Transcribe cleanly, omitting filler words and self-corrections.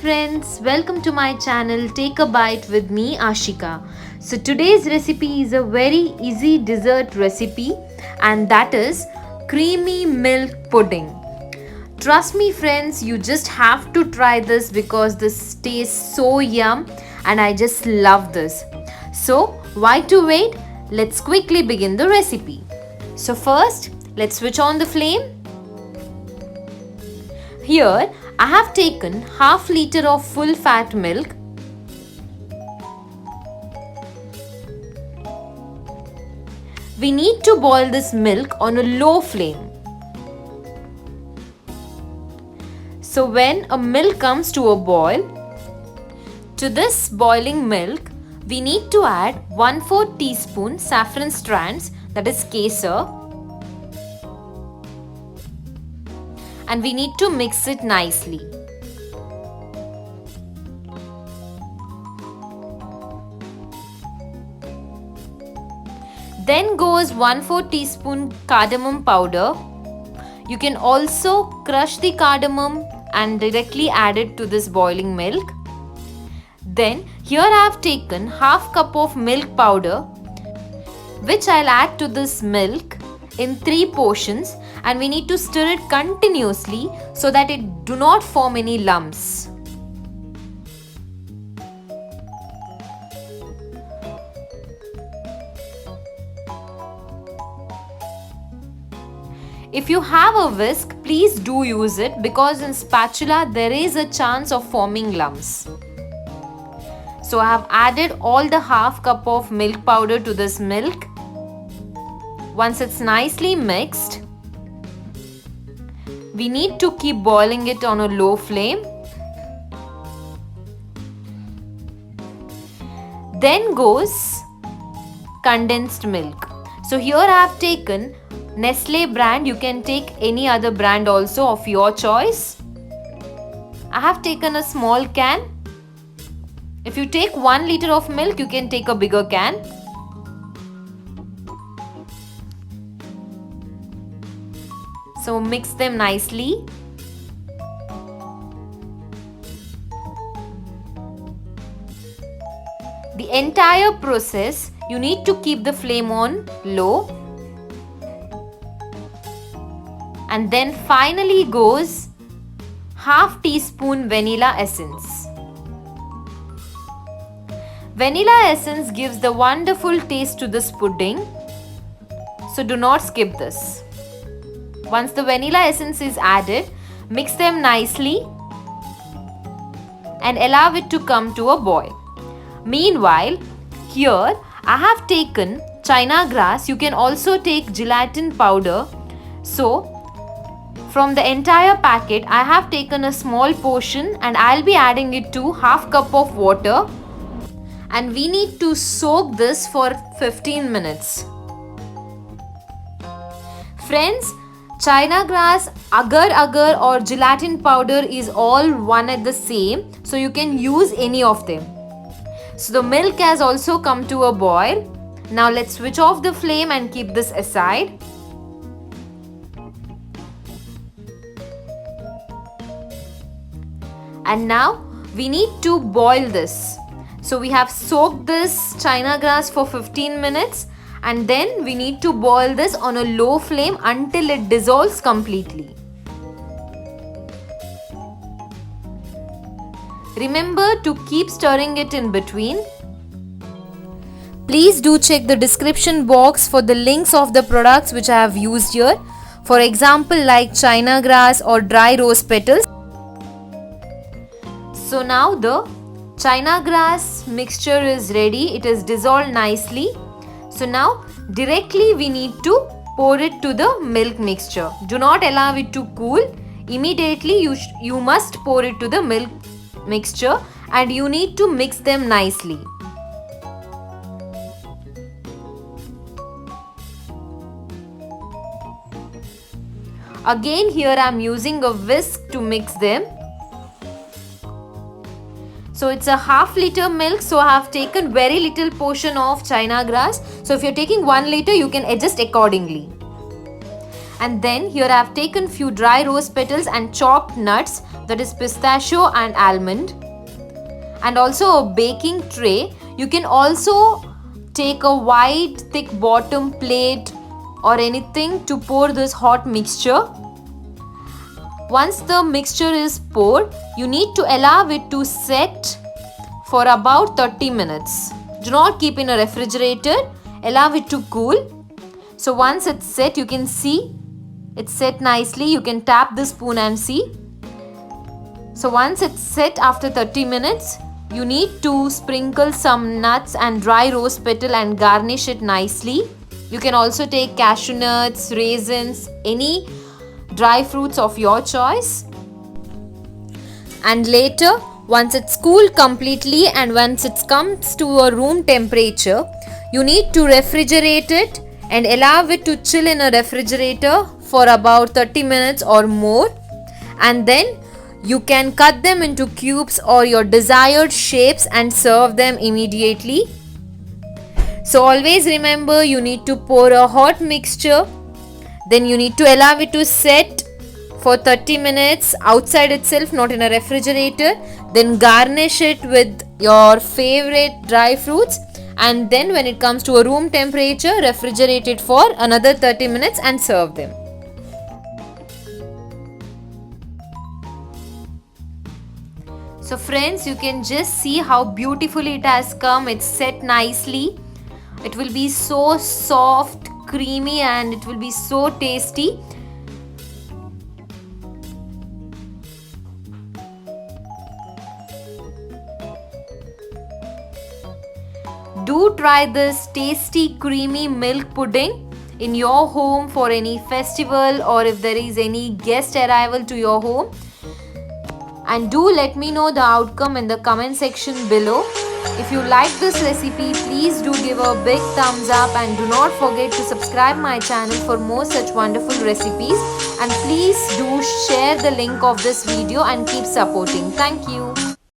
friends, welcome to my channel Take a Bite with me Ashika. So today's recipe is a very easy dessert recipe and that is creamy milk pudding. Trust me friends, you just have to try this because this tastes so yum and I just love this. So why to wait? Let's quickly begin the recipe. So first, let's switch on the flame. Here I have taken half liter of full fat milk. We need to boil this milk on a low flame. So when a milk comes to a boil, to this boiling milk, we need to add 1/4 teaspoon saffron strands, that is kesar, and we need to mix it nicely. Then goes 1/4 teaspoon cardamom powder. You can also crush the cardamom and directly add it to this boiling milk. Then here I have taken half cup of milk powder, which I'll add to this milk in 3 portions, and we need to stir it continuously so that it do not form any lumps. If you have a whisk, please do use it because in spatula there is a chance of forming lumps. So I have added all the half cup of milk powder to this milk. Once it's nicely mixed, we need to keep boiling it on a low flame. Then goes condensed milk. So here I have taken Nestle brand. You can take any other brand also of your choice. I have taken a small can. If you take 1 liter of milk, you can take a bigger can. So mix them nicely. The entire process, you need to keep the flame on low. And then finally goes half teaspoon vanilla essence. Vanilla essence gives the wonderful taste to this pudding. So do not skip this. Once the vanilla essence is added, mix them nicely and allow it to come to a boil. Meanwhile, here I have taken China grass. You can also take gelatin powder. So from the entire packet, I have taken a small portion and I'll be adding it to half cup of water. And we need to soak this for 15 minutes. Friends, China grass, agar or gelatin powder is all one and the same. So you can use any of them. So the milk has also come to a boil. Now let's switch off the flame and keep this aside. And now we need to boil this. So we have soaked this China grass for 15 minutes and then we need to boil this on a low flame until it dissolves completely. Remember to keep stirring it in between. Please do check the description box for the links of the products which I have used here. For example, like China grass or dry rose petals. So now the China grass mixture is ready. It is dissolved nicely. So now directly we need to pour it to the milk mixture. Do not allow it to cool. Immediately you must pour it to the milk mixture and you need to mix them nicely. Again here I am using a whisk to mix them. So it's a half liter milk, so I have taken very little portion of China grass. So if you're taking 1 liter, you can adjust accordingly. And then here I have taken few dry rose petals and chopped nuts, that is pistachio and almond, and also a baking tray. You can also take a wide thick bottom plate or anything to pour this hot mixture. Once the mixture is poured, you need to allow it to set for about 30 minutes. Do not keep in a refrigerator, allow it to cool. So once it's set, you can see it's set nicely. You can tap the spoon and see. So once it's set after 30 minutes, you need to sprinkle some nuts and dry rose petal and garnish it nicely. You can also take cashew nuts, raisins, any dry fruits of your choice. And later, once it's cooled completely and once it comes to a room temperature, you need to refrigerate it and allow it to chill in a refrigerator for about 30 minutes or more. And then you can cut them into cubes or your desired shapes and serve them immediately. So always remember, you need to pour a hot mixture, then you need to allow it to set for 30 minutes outside itself, not in a refrigerator. Then garnish it with your favorite dry fruits, and then when it comes to a room temperature, refrigerate it for another 30 minutes and serve them. So friends, you can just see how beautifully it has come. It's set nicely. It will be so soft, creamy, and it will be so tasty. Do try this tasty creamy milk pudding in your home for any festival or if there is any guest arrival to your home. And do let me know the outcome in the comment section below. If you like this recipe, please do give a big thumbs up and do not forget to subscribe my channel for more such wonderful recipes. And please do share the link of this video and keep supporting. Thank you.